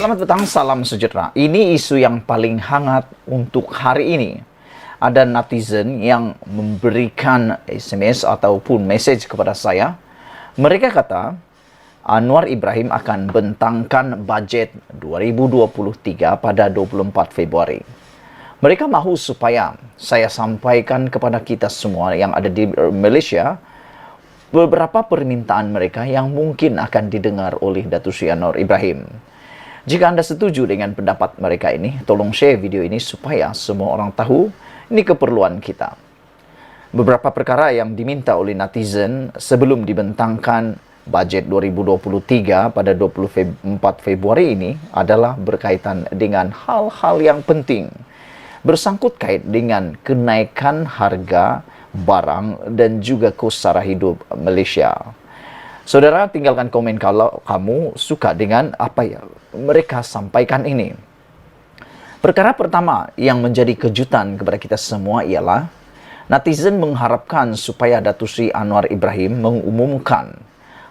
Selamat petang, salam sejahtera. Ini isu yang paling hangat untuk hari ini. Ada netizen yang memberikan SMS ataupun message kepada saya. Mereka kata, Anwar Ibrahim akan bentangkan budget 2023 pada 24 Februari. Mereka mahu supaya saya sampaikan kepada kita semua yang ada di Malaysia beberapa permintaan mereka yang mungkin akan didengar oleh Datuk Seri Anwar Ibrahim. Jika anda setuju dengan pendapat mereka ini, tolong share video ini supaya semua orang tahu ini keperluan kita. Beberapa perkara yang diminta oleh netizen sebelum dibentangkan budget 2023 pada 24 Februari ini adalah berkaitan dengan hal-hal yang penting. Bersangkut kait dengan kenaikan harga barang dan juga kos sara hidup Malaysia. Saudara, tinggalkan komen kalau kamu suka dengan apa yang mereka sampaikan ini. Perkara pertama yang menjadi kejutan kepada kita semua ialah netizen mengharapkan supaya Datuk Seri Anwar Ibrahim mengumumkan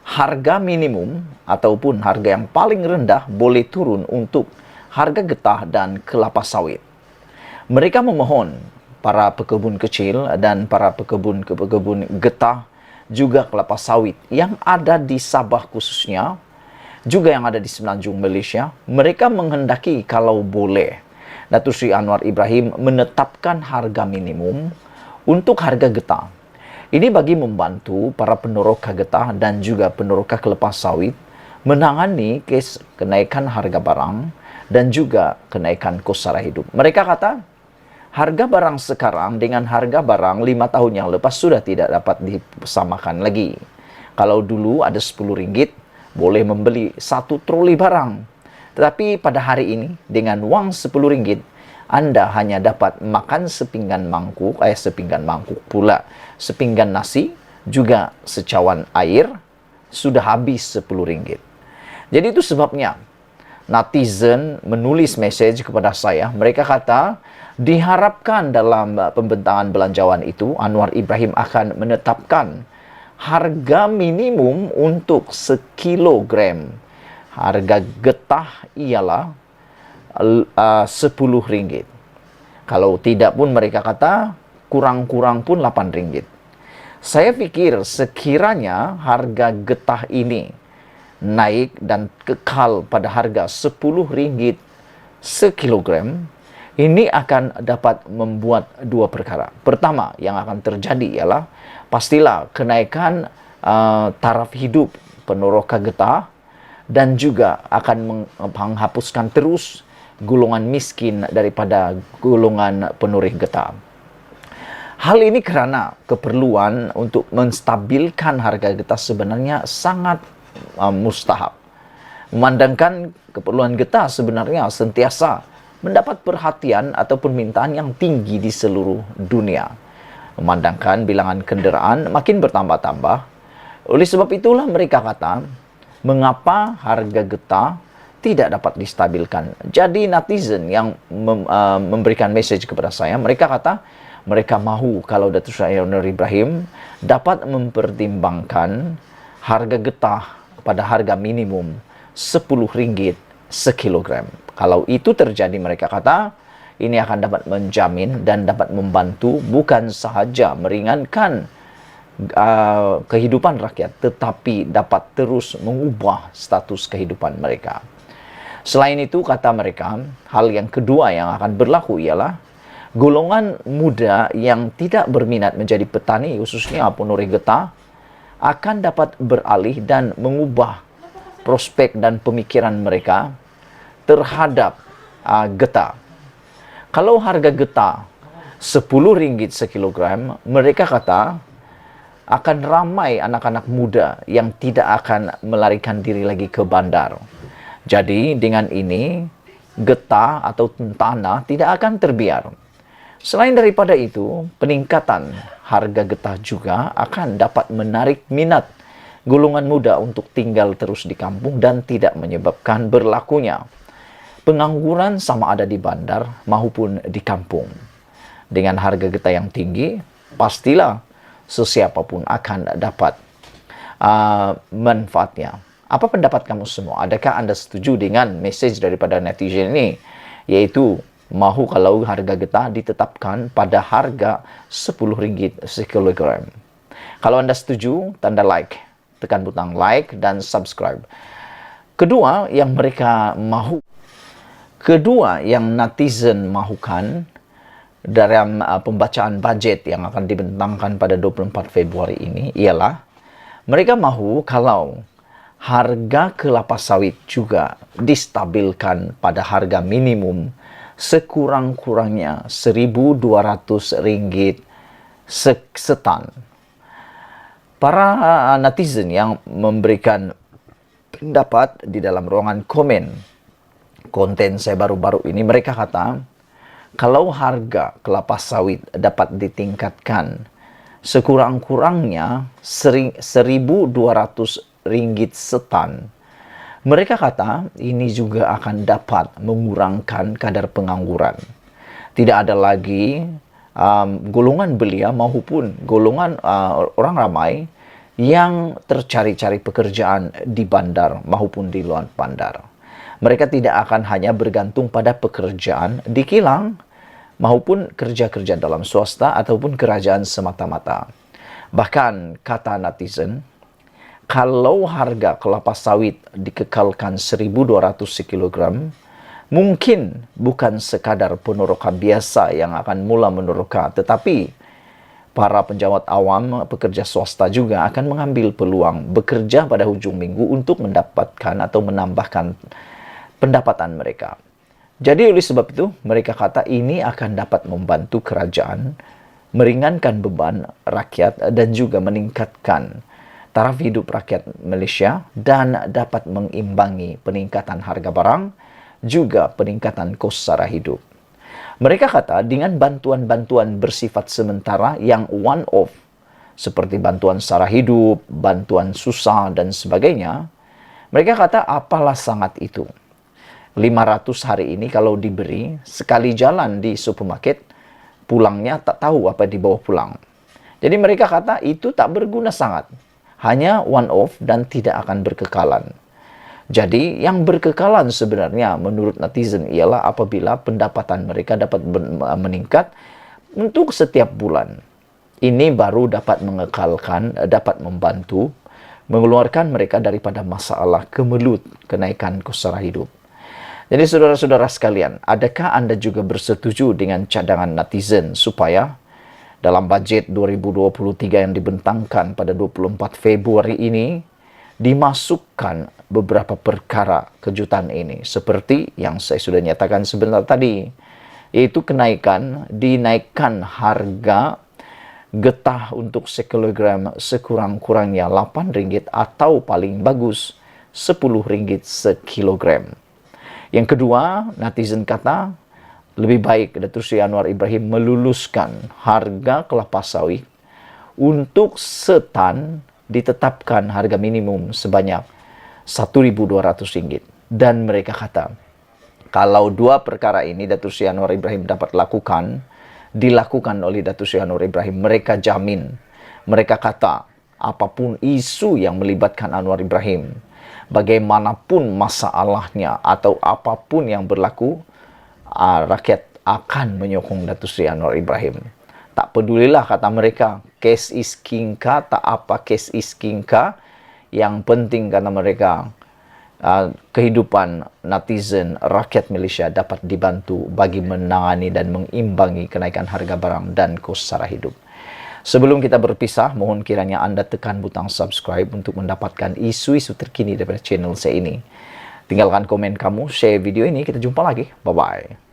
harga minimum ataupun harga yang paling rendah boleh turun untuk harga getah dan kelapa sawit. Mereka memohon para pekebun kecil dan para pekebun getah juga kelapa sawit yang ada di Sabah khususnya, juga yang ada di Semenanjung Malaysia, mereka menghendaki kalau boleh Datuk Seri Anwar Ibrahim menetapkan harga minimum untuk harga getah. Ini bagi membantu para peneroka getah dan juga peneroka kelapa sawit menangani kes kenaikan harga barang dan juga kenaikan kos sara hidup. Mereka kata, harga barang sekarang dengan harga barang 5 tahun yang lepas sudah tidak dapat disamakan lagi. Kalau dulu ada RM10, boleh membeli 1 troli barang. Tetapi pada hari ini, dengan wang RM10, Anda hanya dapat makan sepinggan mangkuk pula, sepinggan nasi, juga secawan air, sudah habis RM10. Jadi itu sebabnya, netizen menulis message kepada saya. Mereka kata, diharapkan dalam pembentangan belanjawan itu, Anwar Ibrahim akan menetapkan harga minimum untuk sekilogram. Harga getah ialah RM10. Kalau tidak pun mereka kata, kurang-kurang pun RM8. Saya pikir sekiranya harga getah ini naik dan kekal pada harga RM10 sekilogram, ini akan dapat membuat dua perkara. Pertama yang akan terjadi ialah pastilah kenaikan taraf hidup peneroka getah dan juga akan menghapuskan terus golongan miskin daripada golongan penoreh getah. Hal ini kerana keperluan untuk menstabilkan harga getah sebenarnya sangat mustahab. Memandangkan keperluan getah sebenarnya sentiasa mendapat perhatian atau permintaan yang tinggi di seluruh dunia. Memandangkan bilangan kenderaan makin bertambah-tambah. Oleh sebab itulah mereka kata, mengapa harga getah tidak dapat distabilkan. Jadi netizen yang memberikan message kepada saya, mereka kata, mereka mahu kalau Datuk Seri Anwar Ibrahim dapat mempertimbangkan harga getah pada harga minimum RM10 sekilogram. Kalau itu terjadi, mereka kata, ini akan dapat menjamin dan dapat membantu bukan sahaja meringankan kehidupan rakyat, tetapi dapat terus mengubah status kehidupan mereka. Selain itu, kata mereka, hal yang kedua yang akan berlaku ialah golongan muda yang tidak berminat menjadi petani, khususnya penoreh getah, akan dapat beralih dan mengubah prospek dan pemikiran mereka terhadap getah. Kalau harga getah RM10 sekilogram, mereka kata akan ramai anak-anak muda yang tidak akan melarikan diri lagi ke bandar. Jadi dengan ini, getah atau tanah tidak akan terbiar. Selain daripada itu, peningkatan harga getah juga akan dapat menarik minat golongan muda untuk tinggal terus di kampung dan tidak menyebabkan berlakunya pengangguran sama ada di bandar maupun di kampung. Dengan harga getah yang tinggi, pastilah sesiapa pun akan dapat manfaatnya. Apa pendapat kamu semua? Adakah Anda setuju dengan message daripada netizen ini? Yaitu, mahu kalau harga getah ditetapkan pada harga RM10 sekilogram. Kalau Anda setuju, tanda like. Tekan butang like dan subscribe. Kedua, yang netizen mahukan dalam pembacaan budget yang akan dibentangkan pada 24 Februari ini ialah mereka mahu kalau harga kelapa sawit juga distabilkan pada harga minimum sekurang-kurangnya RM1.200 setan. Para netizen yang memberikan pendapat di dalam ruangan komen konten saya baru-baru ini, mereka kata, kalau harga kelapa sawit dapat ditingkatkan sekurang-kurangnya RM1.200 setan, mereka kata ini juga akan dapat mengurangkan kadar pengangguran. Tidak ada lagi golongan belia maupun golongan orang ramai yang tercari-cari pekerjaan di bandar maupun di luar bandar. Mereka tidak akan hanya bergantung pada pekerjaan di kilang maupun kerja-kerja dalam swasta ataupun kerajaan semata-mata. Bahkan kata netizen, kalau harga kelapa sawit dikekalkan RM1.200 sekilogram, mungkin bukan sekadar peneroka biasa yang akan mula meneroka, tetapi para pejabat awam, pekerja swasta juga akan mengambil peluang bekerja pada hujung minggu untuk mendapatkan atau menambahkan pendapatan mereka. Jadi oleh sebab itu, mereka kata ini akan dapat membantu kerajaan, meringankan beban rakyat dan juga meningkatkan taraf hidup rakyat Malaysia dan dapat mengimbangi peningkatan harga barang, juga peningkatan kos sara hidup. Mereka kata dengan bantuan-bantuan bersifat sementara yang one-off, seperti bantuan sara hidup, bantuan susah dan sebagainya, mereka kata apalah sangat itu. 500 hari ini kalau diberi, sekali jalan di supermarket, pulangnya tak tahu apa dibawa pulang. Jadi mereka kata itu tak berguna sangat. Hanya one-off dan tidak akan berkekalan. Jadi, yang berkekalan sebenarnya menurut netizen ialah apabila pendapatan mereka dapat meningkat untuk setiap bulan. Ini baru dapat mengekalkan, dapat membantu mengeluarkan mereka daripada masalah kemelut kenaikan kos sara hidup. Jadi saudara-saudara sekalian, adakah Anda juga bersetuju dengan cadangan netizen supaya dalam budget 2023 yang dibentangkan pada 24 Februari ini, dimasukkan beberapa perkara kejutan ini. Seperti yang saya sudah nyatakan sebentar tadi, yaitu dinaikkan harga getah untuk sekilogram sekurang-kurangnya RM8 atau paling bagus RM10 sekilogram. Yang kedua, netizen kata, lebih baik Datuk Seri Anwar Ibrahim meluluskan harga kelapa sawit untuk setan ditetapkan harga minimum sebanyak RM1.200. Dan mereka kata, kalau dua perkara ini Datuk Seri Anwar Ibrahim dapat dilakukan oleh Datuk Seri Anwar Ibrahim, mereka jamin, mereka kata, apapun isu yang melibatkan Anwar Ibrahim, bagaimanapun masalahnya atau apapun yang berlaku, rakyat akan menyokong Datuk Seri Anwar Ibrahim. Tak pedulilah kata mereka, kes is king ka, tak apa kes is king ka. Yang penting kata mereka, kehidupan netizen rakyat Malaysia dapat dibantu bagi menangani dan mengimbangi kenaikan harga barang dan kos sara hidup. Sebelum kita berpisah, mohon kiranya Anda tekan butang subscribe untuk mendapatkan isu-isu terkini daripada channel saya ini. Tinggalkan komen kamu, share video ini, kita jumpa lagi. Bye-bye.